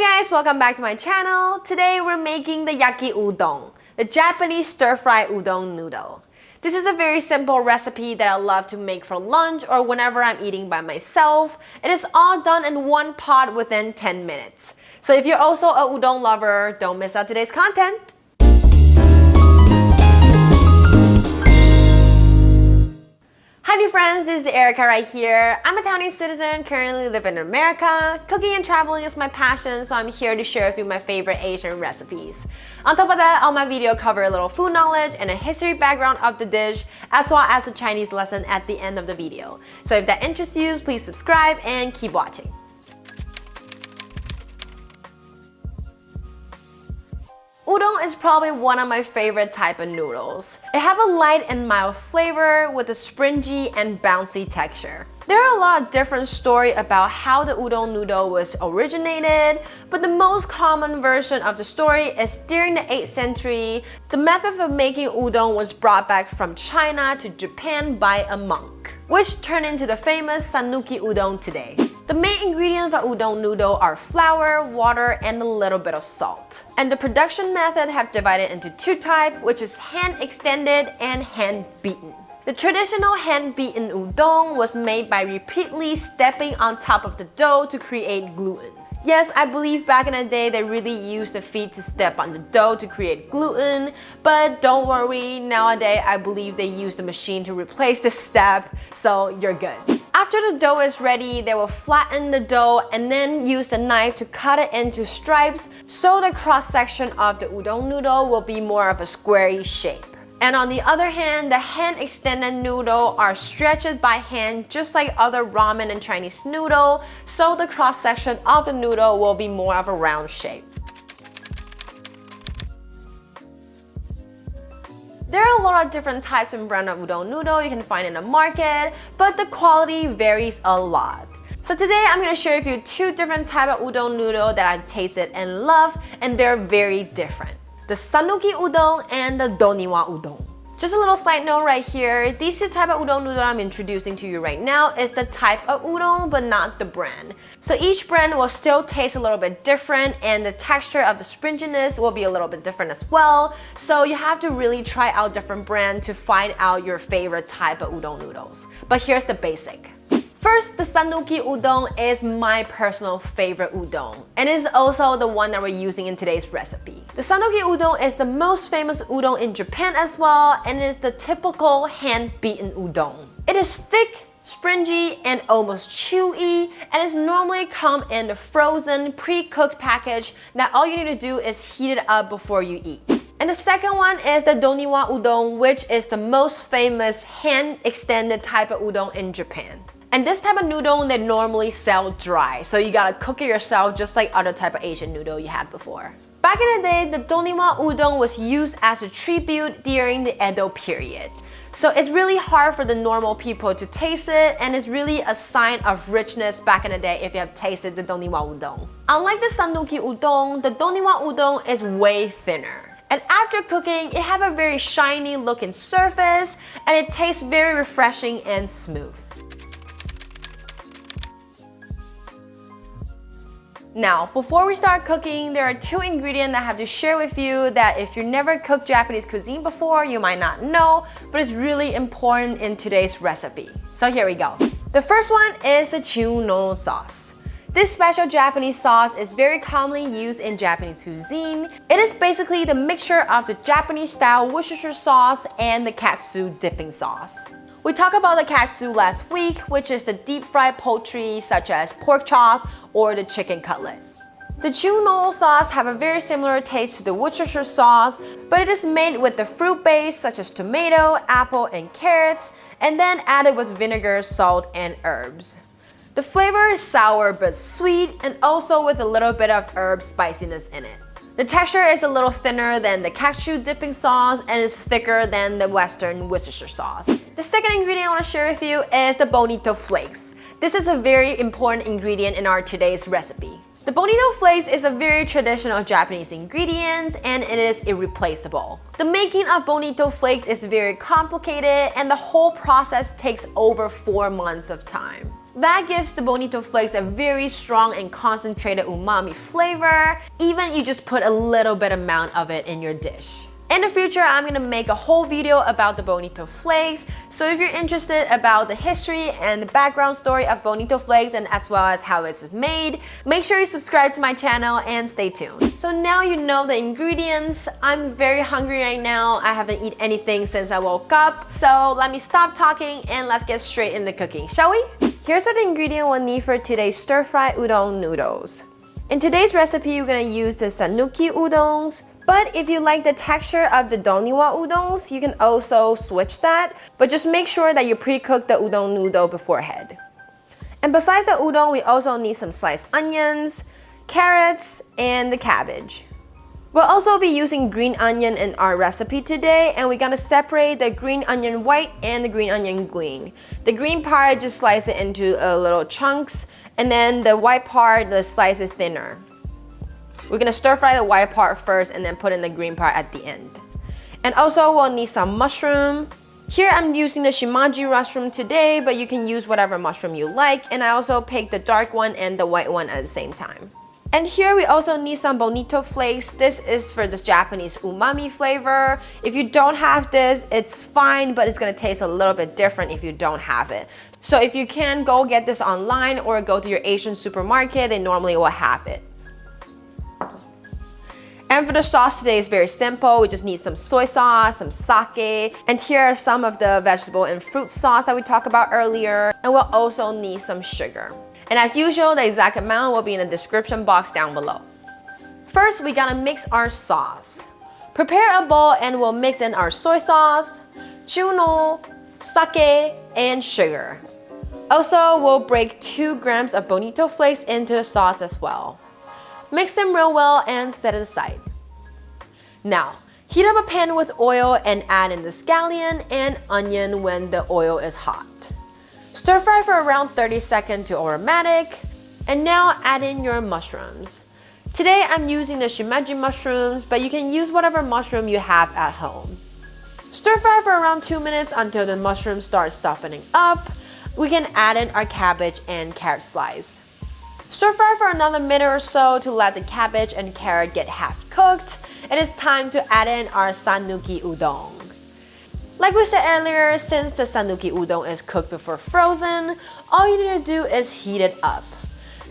Hi guys, welcome back to my channel. Today we're making the Yaki Udon, the Japanese stir-fry udon noodle. This is a very simple recipe that I love to make for lunch or whenever I'm eating by myself. It is all done in one pot within 10 minutes. So if you're also a udon lover, don't miss out today's content. Hi dear friends, this is Erica right here. I'm a Taiwanese citizen, currently living in America. Cooking and traveling is my passion, so I'm here to share with you my favorite Asian recipes. On top of that, all my videos cover a little food knowledge and a history background of the dish, as well as a Chinese lesson at the end of the video. So if that interests you, please subscribe and keep watching. Udon is probably one of my favorite type of noodles. It have a light and mild flavor with a springy and bouncy texture. There are a lot of different stories about how the udon noodle was originated, but the most common version of the story is during the 8th century, the method of making udon was brought back from China to Japan by a monk, which turned into the famous Sanuki udon today. The main ingredients of udon noodle are flour, water, and a little bit of salt. And the production method have divided into two types, which is hand extended and hand beaten. The traditional hand-beaten udon was made by repeatedly stepping on top of the dough to create gluten. Yes, I believe back in the day they really used the feet to step on the dough to create gluten, but don't worry, nowadays I believe they use the machine to replace the step, so you're good. After the dough is ready, they will flatten the dough and then use the knife to cut it into stripes so the cross-section of the udon noodle will be more of a squarey shape. And on the other hand, the hand-extended noodle are stretched by hand just like other ramen and Chinese noodle, so the cross-section of the noodle will be more of a round shape. There are a lot of different types and brands of udon noodle you can find in the market, but the quality varies a lot. So today I'm going to share with you two different types of udon noodle that I've tasted and love, and they're very different. The Sanuki udon and the DONEWA udon. Just a little side note right here, these two type of udon noodle I'm introducing to you right now is the type of udon but not the brand. So each brand will still taste a little bit different and the texture of the springiness will be a little bit different as well. So you have to really try out different brands to find out your favorite type of udon noodles. But here's the basic. First, the Sanuki udon is my personal favorite udon, and is also the one that we're using in today's recipe. The Sanuki udon is the most famous udon in Japan as well, and is the typical hand-beaten udon. It is thick, springy, and almost chewy, and is normally come in the frozen, pre-cooked package that all you need to do is heat it up before you eat. And the second one is the DONEWA udon, which is the most famous hand-extended type of udon in Japan. And this type of noodle they normally sell dry, so you gotta cook it yourself just like other type of Asian noodle you had before. Back in the day, the DONEWA udon was used as a tribute during the Edo period. So it's really hard for the normal people to taste it, and it's really a sign of richness back in the day if you have tasted the DONEWA udon. Unlike the Sanuki udon, the DONEWA udon is way thinner. And after cooking, it have a very shiny looking surface, and it tastes very refreshing and smooth. Now, before we start cooking, there are two ingredients I have to share with you that if you never cooked Japanese cuisine before, you might not know, but it's really important in today's recipe. So here we go. The first one is the Chuno sauce. This special Japanese sauce is very commonly used in Japanese cuisine. It is basically the mixture of the Japanese style Worcestershire sauce and the Katsuo dipping sauce. We talked about the Katsuo last week, which is the deep fried poultry such as pork chop or the chicken cutlet. The Chuno sauce have a very similar taste to the Worcestershire sauce, but it is made with the fruit base such as tomato, apple, and carrots, and then added with vinegar, salt, and herbs. The flavor is sour but sweet, and also with a little bit of herb spiciness in it. The texture is a little thinner than the Katsuo dipping sauce and is thicker than the Western Worcestershire sauce. The second ingredient I want to share with you is the Bonito Flakes. This is a very important ingredient in our today's recipe. The Bonito Flakes is a very traditional Japanese ingredient and it is irreplaceable. The making of Bonito Flakes is very complicated and the whole process takes over 4 months of time. That gives the Bonito Flakes a very strong and concentrated umami flavor, even you just put a little bit amount of it in your dish. In the future, I'm gonna make a whole video about the Bonito Flakes, so if you're interested about the history and the background story of Bonito Flakes and as well as how it's made, make sure you subscribe to my channel and stay tuned. So now you know the ingredients. I'm very hungry right now. I haven't eaten anything since I woke up, so let me stop talking and let's get straight into cooking, shall we? Here's what the ingredient we'll need for today's stir-fry udon noodles. In today's recipe, we're gonna use the Sanuki udons. But if you like the texture of the DONEWA udons, you can also switch that. But just make sure that you pre-cook the udon noodle beforehand. And besides the udon, we also need some sliced onions, carrots, and the cabbage. We'll also be using green onion in our recipe today, and we're gonna separate the green onion white and the green onion green. The green part, just slice it into little chunks, and then the white part, just slice it thinner. We're gonna stir fry the white part first and then put in the green part at the end. And also we'll need some mushroom. Here I'm using the Shimeji mushroom today, but you can use whatever mushroom you like. And I also picked the dark one and the white one at the same time. And here we also need some Bonito Flakes. This is for this Japanese umami flavor. If you don't have this, it's fine, but it's gonna taste a little bit different if you don't have it. So if you can, go get this online or go to your Asian supermarket, they normally will have it. And for the sauce today is very simple. We just need some soy sauce, some sake, and here are some of the vegetable and fruit sauce that we talked about earlier. And we'll also need some sugar. And as usual, the exact amount will be in the description box down below. First, we gotta mix our sauce. Prepare a bowl and we'll mix in our soy sauce, chuno, sake, and sugar. Also, we'll break 2 grams of Bonito Flakes into the sauce as well. Mix them real well and set it aside. Now, heat up a pan with oil and add in the scallion and onion when the oil is hot. Stir fry for around 30 seconds to aromatic. And now add in your mushrooms. Today I'm using the Shimeji mushrooms, but you can use whatever mushroom you have at home. Stir fry for around 2 minutes until the mushrooms start softening up. We can add in our cabbage and carrot slice. Stir fry for another minute or so to let the cabbage and carrot get half cooked. It is time to add in our Sanuki udon. Like we said earlier, since the Sanuki udon is cooked before frozen, all you need to do is heat it up.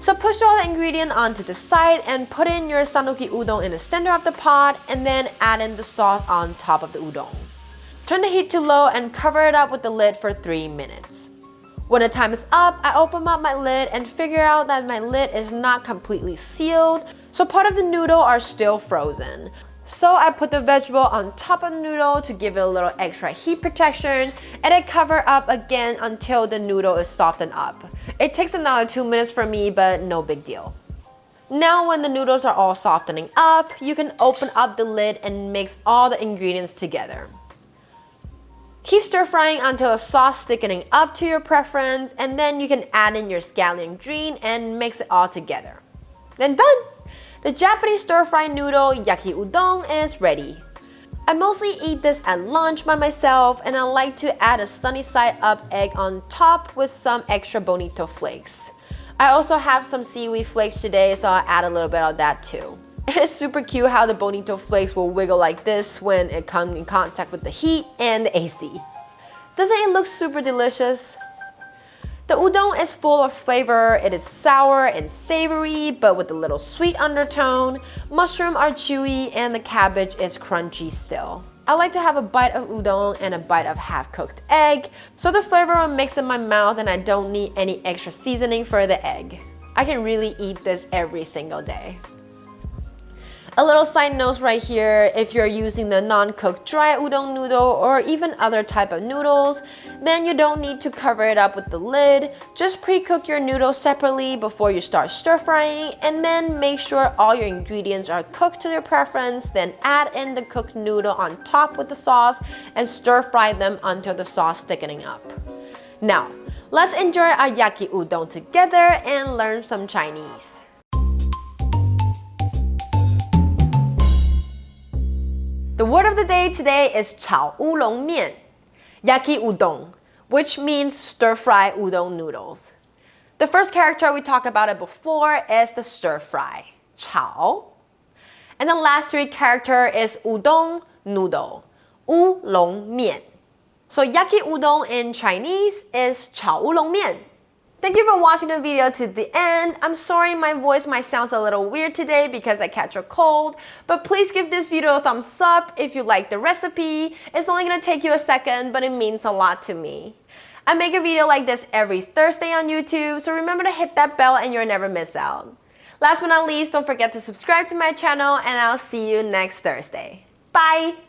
So push all the ingredient onto the side and put in your Sanuki udon in the center of the pot and then add in the sauce on top of the udon. Turn the heat to low and cover it up with the lid for 3 minutes. When the time is up, I open up my lid and figure out that my lid is not completely sealed, so part of the noodle are still frozen. So I put the vegetable on top of the noodle to give it a little extra heat protection, and I cover up again until the noodle is softened up. It takes another 2 minutes for me, but no big deal. Now when the noodles are all softening up, you can open up the lid and mix all the ingredients together. Keep stir frying until the sauce thickening up to your preference, and then you can add in your scallion green and mix it all together. Then done! The Japanese stir-fry noodle Yaki Udon is ready. I mostly eat this at lunch by myself, and I like to add a sunny side up egg on top with some extra Bonito Flakes. I also have some seaweed flakes today, so I'll add a little bit of that too. It is super cute how the Bonito Flakes will wiggle like this when it comes in contact with the heat and the AC. Doesn't it look super delicious? The udon is full of flavor. It is sour and savory, but with a little sweet undertone. Mushrooms are chewy and the cabbage is crunchy still. I like to have a bite of udon and a bite of half-cooked egg, so the flavor will mix in my mouth and I don't need any extra seasoning for the egg. I can really eat this every single day. A little side note right here, if you're using the non-cooked dry udon noodle or even other type of noodles, then you don't need to cover it up with the lid. Just pre-cook your noodles separately before you start stir frying, and then make sure all your ingredients are cooked to your preference, then add in the cooked noodle on top with the sauce and stir fry them until the sauce thickening up. Now, let's enjoy our Yaki Udon together and learn some Chinese. The word of the day today is 炒乌龙面, Yaki Udon, which means stir-fry udon noodles. The first character we talked about it before is the stir fry, 炒. And the last three character is udon noodle, 乌龙面. So yaki udon in Chinese is 炒乌龙面. Thank you for watching the video to the end. I'm sorry my voice might sound a little weird today because I catch a cold, but please give this video a thumbs up if you like the recipe. It's only gonna take you a second, but it means a lot to me. I make a video like this every Thursday on YouTube, so remember to hit that bell and you'll never miss out. Last but not least, don't forget to subscribe to my channel and I'll see you next Thursday. Bye!